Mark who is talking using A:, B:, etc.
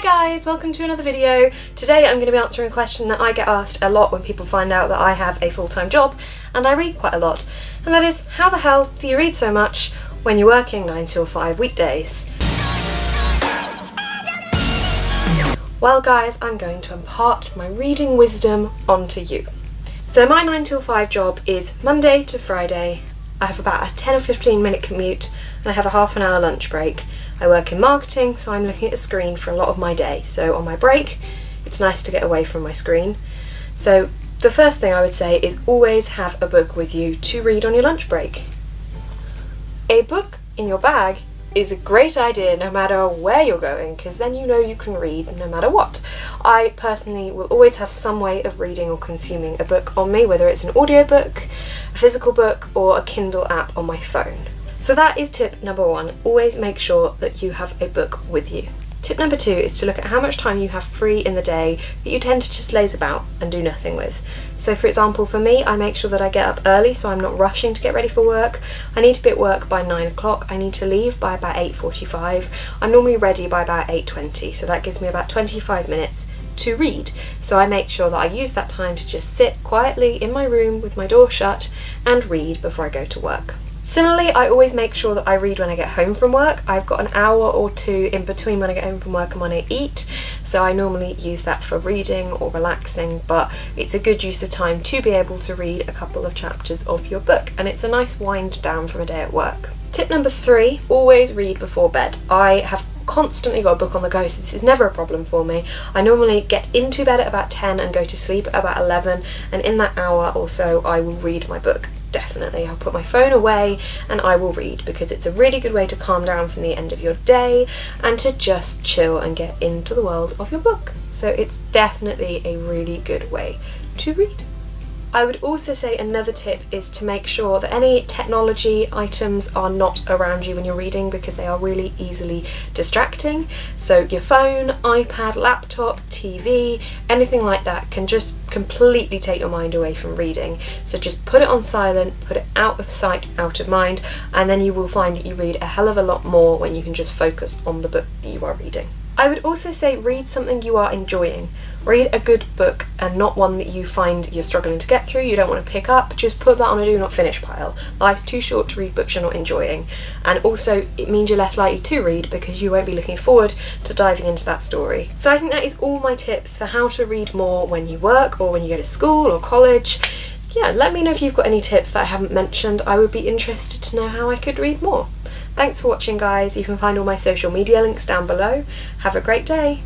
A: guys, welcome to another video. Today I'm going to be answering a question that I get asked a lot when people find out that I have a full-time job and I read quite a lot, and that is, how the hell do you read so much when you're working 9 till 5 weekdays? Well guys, I'm going to impart my reading wisdom onto you. So my 9 till 5 job is Monday to Friday. I have about a 10 or 15 minute commute and I have a half an hour lunch break. I work in marketing, so I'm looking at a screen for a lot of my day. So on my break, it's nice to get away from my screen. So the first thing I would say is always have a book with you to read on your lunch break. A book in your bag is a great idea no matter where you're going, because then you know you can read no matter what. I personally will always have some way of reading or consuming a book on me, whether it's an audiobook, a physical book, or a Kindle app on my phone. So that is tip number 1, always make sure that you have a book with you. Tip number 2 is to look at how much time you have free in the day that you tend to just laze about and do nothing with. So for example, for me, I make sure that I get up early so I'm not rushing to get ready for work. I need to be at work by 9 o'clock, I need to leave by about 8:45. I'm normally ready by about 8:20, so that gives me about 25 minutes to read. So I make sure that I use that time to just sit quietly in my room with my door shut and read before I go to work. Similarly, I always make sure that I read when I get home from work. I've got an hour or two in between when I get home from work and when I eat, so I normally use that for reading or relaxing, but it's a good use of time to be able to read a couple of chapters of your book, and it's a nice wind down from a day at work. Tip number 3, always read before bed. I have constantly got a book on the go, so this is never a problem for me. I normally get into bed at about 10 and go to sleep at about 11, and in that hour or so I will read my book. Definitely, I'll put my phone away and I will read, because it's a really good way to calm down from the end of your day and to just chill and get into the world of your book. So it's definitely a really good way to read. I would also say another tip is to make sure that any technology items are not around you when you're reading, because they are really easily distracting. So your phone, iPad, laptop, TV, anything like that can just completely take your mind away from reading. So just put it on silent, put it out of sight, out of mind, and then you will find that you read a hell of a lot more when you can just focus on the book that you are reading. I would also say read something you are enjoying. Read a good book and not one that you find you're struggling to get through, you don't want to pick up. Just put that on a do not finish pile. Life's too short to read books you're not enjoying. And also it means you're less likely to read because you won't be looking forward to diving into that story. So I think that is all my tips for how to read more when you work or when you go to school or college. Yeah, let me know if you've got any tips that I haven't mentioned. I would be interested to know how I could read more. Thanks for watching guys, you can find all my social media links down below. Have a great day!